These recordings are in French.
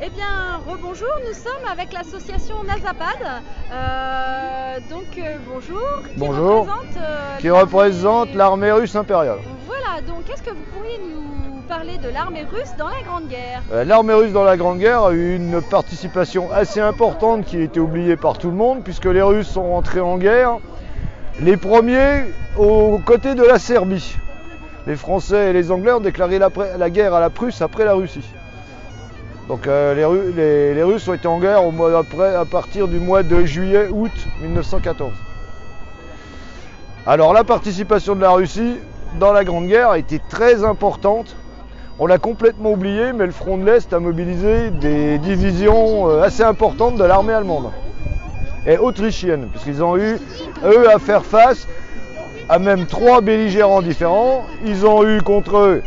Eh bien, rebonjour, nous sommes avec l'association Nazapad. Bonjour. Bonjour. Qui représente l'armée russe impériale. Voilà, donc est-ce que vous pourriez nous parler de l'armée russe dans la Grande Guerre? L'armée russe dans la Grande Guerre a eu une participation assez importante qui a été oubliée par tout le monde, puisque les Russes sont rentrés en guerre, les premiers aux côtés de la Serbie. Les Français et les Anglais ont déclaré la guerre à la Prusse après la Russie. Donc les Russes ont été en guerre à partir du mois de juillet-août 1914. Alors la participation de la Russie dans la Grande Guerre a été très importante. On l'a complètement oublié, mais le front de l'Est a mobilisé des divisions assez importantes de l'armée allemande et autrichienne, puisqu'ils ont eu, eux, à faire face à même 3 belligérants différents. Ils ont eu contre eux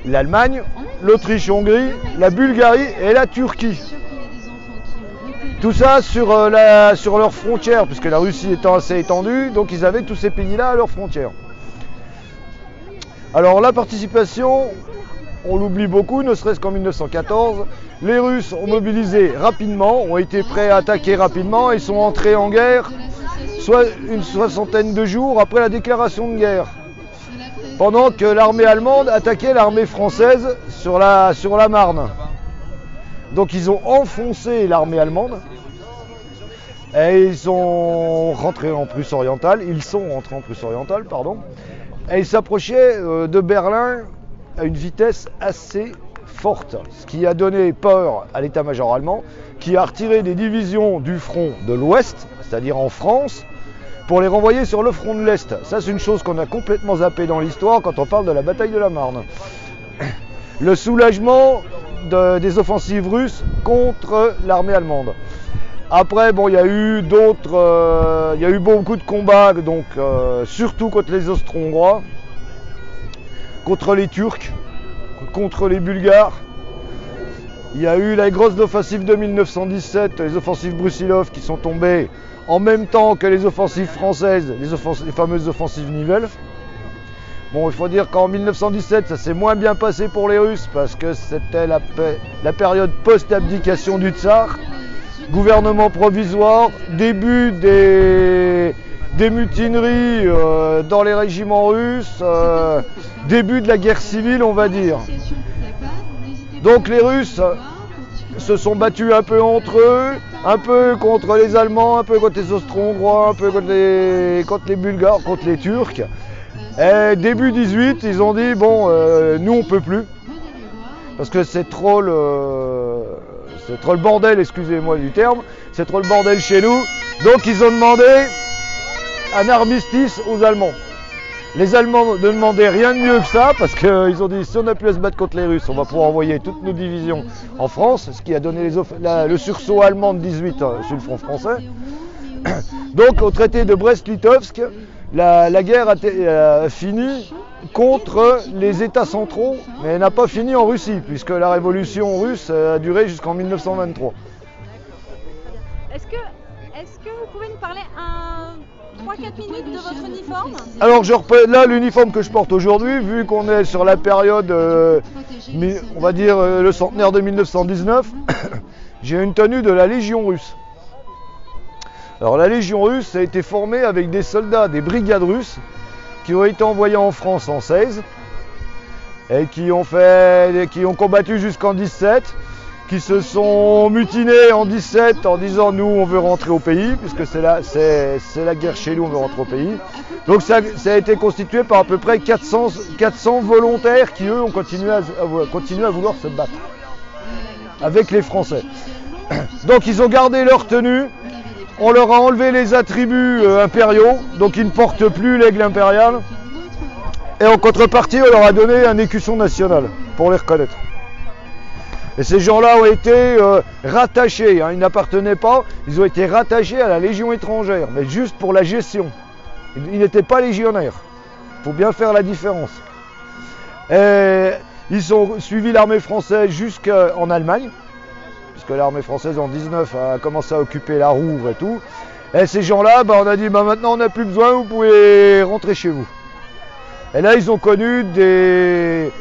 l'Allemagne, l'Autriche-Hongrie, la Bulgarie et la Turquie. Tout ça sur leurs frontières, puisque la Russie étant assez étendue, donc ils avaient tous ces pays-là à leurs frontières. Alors la participation, on l'oublie beaucoup, ne serait-ce qu'en 1914, les Russes ont mobilisé rapidement, ont été prêts à attaquer rapidement et sont entrés en guerre soit une soixantaine de jours après la déclaration de guerre. Pendant que l'armée allemande attaquait l'armée française sur la Marne. Donc ils ont enfoncé l'armée allemande et ils sont rentrés en Prusse orientale, et ils s'approchaient de Berlin à une vitesse assez forte, ce qui a donné peur à l'état-major allemand, qui a retiré des divisions du front de l'Ouest, c'est-à-dire en France, pour les renvoyer sur le front de l'Est. Ça, c'est une chose qu'on a complètement zappée dans l'histoire quand on parle de la bataille de la Marne. Le soulagement des offensives russes contre l'armée allemande. Après, bon, il y a eu beaucoup de combats, donc surtout contre les Austro-Hongrois, contre les Turcs, contre les Bulgares. Il y a eu la grosse offensive de 1917, les offensives Brusilov qui sont tombées en même temps que les offensives françaises, les fameuses offensives Nivelle. Bon, il faut dire qu'en 1917, ça s'est moins bien passé pour les Russes parce que c'était la période post-abdication du tsar, gouvernement provisoire, début des mutineries dans les régiments russes, début de la guerre civile, on va dire. Donc les Russes se sont battus un peu entre eux, un peu contre les Allemands, un peu contre les Austro-Hongrois, un peu contre les Bulgares, contre les Turcs. Et début 18, ils ont dit bon, nous on peut plus, parce que c'est trop le bordel, excusez-moi du terme, c'est trop le bordel chez nous. Donc ils ont demandé un armistice aux Allemands. Les Allemands ne demandaient rien de mieux que ça, parce qu'ils ont dit si on n'a plus à se battre contre les Russes, on va pouvoir envoyer toutes nos divisions en France, ce qui a donné le sursaut allemand de 18 sur le front français. Donc au traité de Brest-Litovsk, la guerre a fini contre les États centraux, mais elle n'a pas fini en Russie, puisque la révolution russe a duré jusqu'en 1923. Est-ce que vous pouvez nous parler 3-4 minutes de votre uniforme? Alors là, l'uniforme que je porte aujourd'hui, vu qu'on est sur la période, on va dire le centenaire de 1919, j'ai une tenue de la Légion russe. Alors la Légion russe a été formée avec des soldats des brigades russes qui ont été envoyés en France en 16 et qui ont combattu jusqu'en 17, qui se sont mutinés en 17 en disant nous on veut rentrer au pays, puisque c'est la guerre chez nous, on veut rentrer au pays. Donc ça a été constitué par à peu près 400 volontaires qui eux ont continué à vouloir se battre avec les Français. Donc ils ont gardé leur tenue. On leur a enlevé les attributs impériaux, donc ils ne portent plus l'aigle impérial. Et en contrepartie, on leur a donné un écusson national pour les reconnaître. Et ces gens-là ont été rattachés, ils n'appartenaient pas, ils ont été rattachés à la Légion étrangère, mais juste pour la gestion. Ils n'étaient pas légionnaires. Il faut bien faire la différence. Et ils ont suivi l'armée française jusqu'en Allemagne, puisque l'armée française en 19 a commencé à occuper la Ruhr et tout. Et ces gens-là, on a dit maintenant on n'a plus besoin, vous pouvez rentrer chez vous. Et là ils ont connu des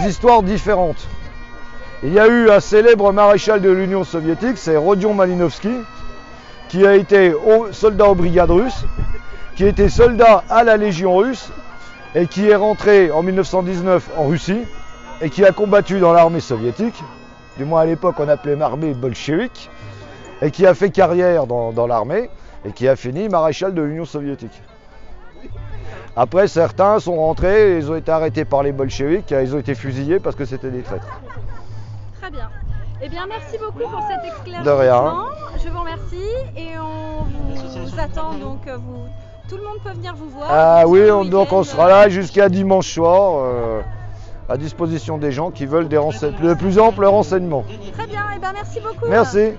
histoires différentes. Il y a eu un célèbre maréchal de l'Union soviétique, c'est Rodion Malinovski, qui a été soldat aux brigades russes, qui était soldat à la Légion russe et qui est rentré en 1919 en Russie et qui a combattu dans l'armée soviétique, du moins à l'époque on appelait l'armée bolchevique, et qui a fait carrière dans l'armée et qui a fini maréchal de l'Union soviétique. Après, certains sont rentrés, ils ont été arrêtés par les bolcheviks, ils ont été fusillés parce que c'était des traîtres. Très bien. Eh bien, merci beaucoup pour cet éclaircissement. De rien. Je vous remercie et on vous attend donc. Tout le monde peut venir vous voir. Ah oui, donc on sera là jusqu'à dimanche soir, à disposition des gens qui veulent de plus amples renseignements. Très bien, et bien merci beaucoup. Merci.